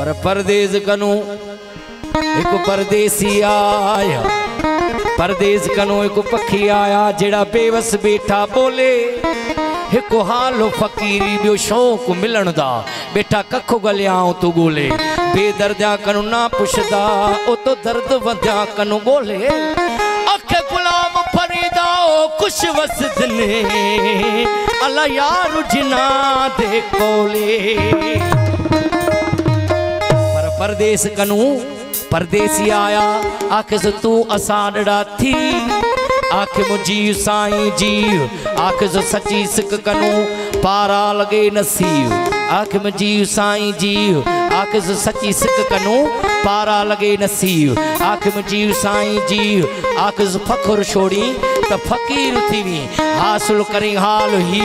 पर परदेस कनु एक परदेसी आया, परदेस कनु एक पखी आया जेड़ा बेवस बैठा बोले एक हाल फकीरी बियो शौक मिलन दा बेटा कखो गलियां तू गोले बेदर्द्या कनु ना पुछदा ओ तो दर्द वंद्या कनु बोले अखे गुलाम फरीदा कुछ वसद ने अल्लाह यार जिना दे कोले। पर परदेस कनु परदेसी आया आखे तू असाडड़ा थी आखे मुझी साईं जीव आखे सची सिक कनु पारा लगे नसीब आखे मुझी साईं जीव आखे सची सिक कनु पारा लगे नसीब आखे मुझी साईं जीव आखे फखुर छोड़ी तो फकीर थी वी हासिल करी हाल ही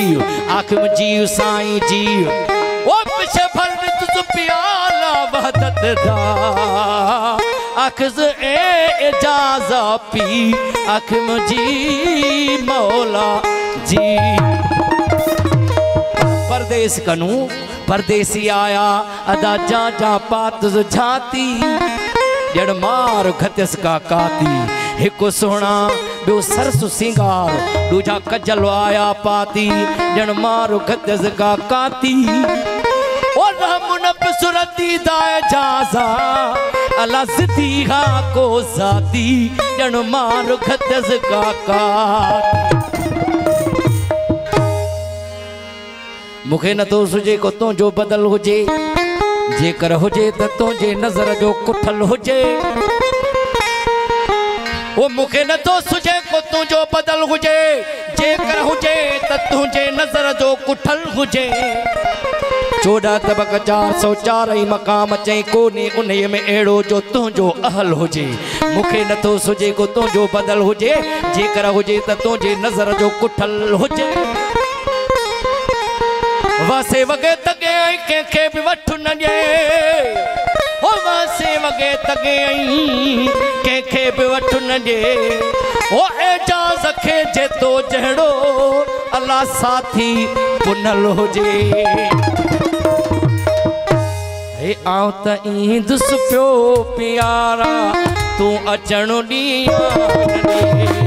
आखे मुझी साईं जीव ओ पिछे फल तुझ प्याला वहदत दा अखज़ ए इजाज़ा पी अख मुझी मौला जी। परदेस कनु परदेसी आया अदा जा जा पात झाती जड़ मार खतस का काती हिको सोना बो सरस सिंगार दूजा कजल आया पाती जड़ मार खतस का काती और मुनब सुरती दाए जाजा अला सिद्दीहा को जाती जन मार खतस का मुखे न तो सुजे को तो जो बदल हुजे जेकर हुजे त तो जे नजर जो कुठल हुजे वो मुखे न तो सुजे को तो जो बदल हुजे जेकर हुजे त तुझे नजर जो कुठल हुजे। 14 तबक 404 मकाम चई कोने उन में एड़ो जो तुझो अहल हुजे मुखे न तो सुजे को तुझो बदल हुजे जेकर हुजे त तुझे नजर जो कुठल हुजे। वासे वगे तगे के भी वठ न जे ओ वासे वगे तगे के भी वठ न जे ओ एजाज खे जे तो जहड़ो अल्लाह साथी पुनल होजे। हे आऊं त ईंदुस पियो प्यारा तू अचण ॾींहुं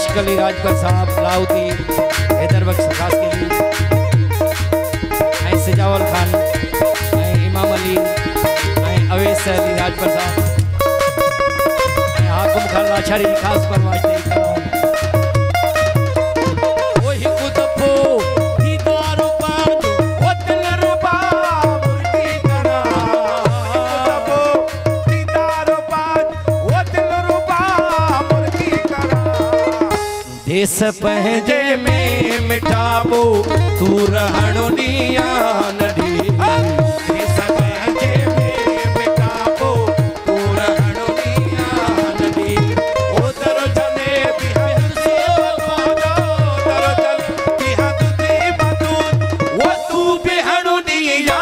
आशिक अली राजपूत साहब लाउद्दीन हैदर बख्श खास के लिए सिजावल खान इमाम अली अवैस अली राजपूत साहब हाकुम खान लाचारी खास परवाज दे देश पंहिंजे में मिठाबो तू रहणो ॾिया नडी देश पंहिंजे में मिठाबो तू रहणो ॾिया नडी ओदर जने बिहन से मादा ओदर जन बिहन ते मधु वो तू बिहणो ॾिया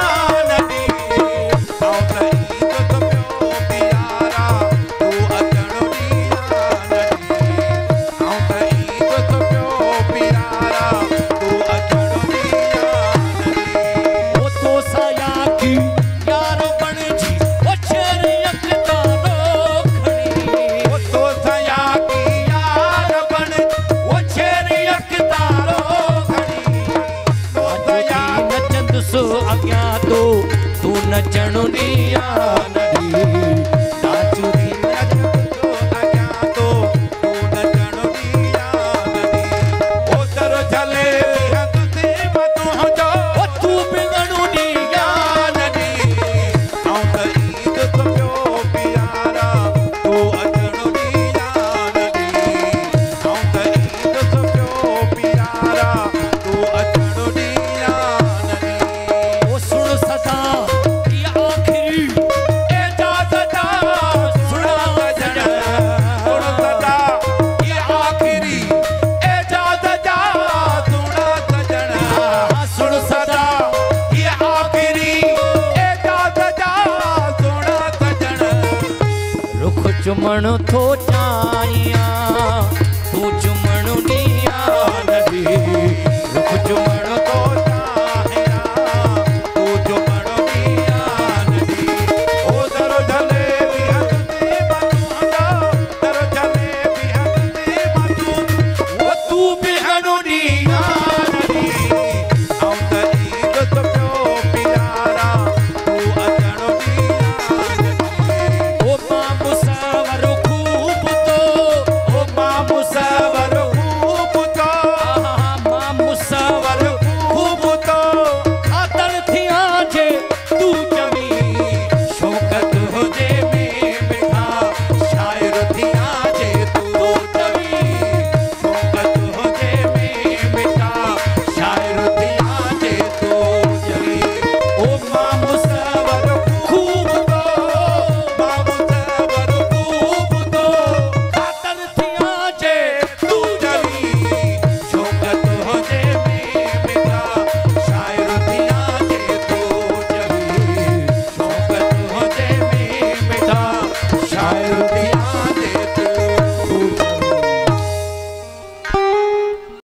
नडी आओ तई तो प्यो प्यारा तू अचणो ॾिया नडी आओ तई तू नचणो ॾिया नडी नाचू थी नचो अॻियां तो तू नचणो ॾिया नडी ओदर झले हथ ते मधु जो तू बिगणो ॾिया नडी आऊं त ईद तो पियो प्यारा तू अचणो ॾिया नडी आऊं त ईद तो पियो प्यारा तू अचणो ॾिया नडी ओ सुण सदा चुमण थो चाहियां तू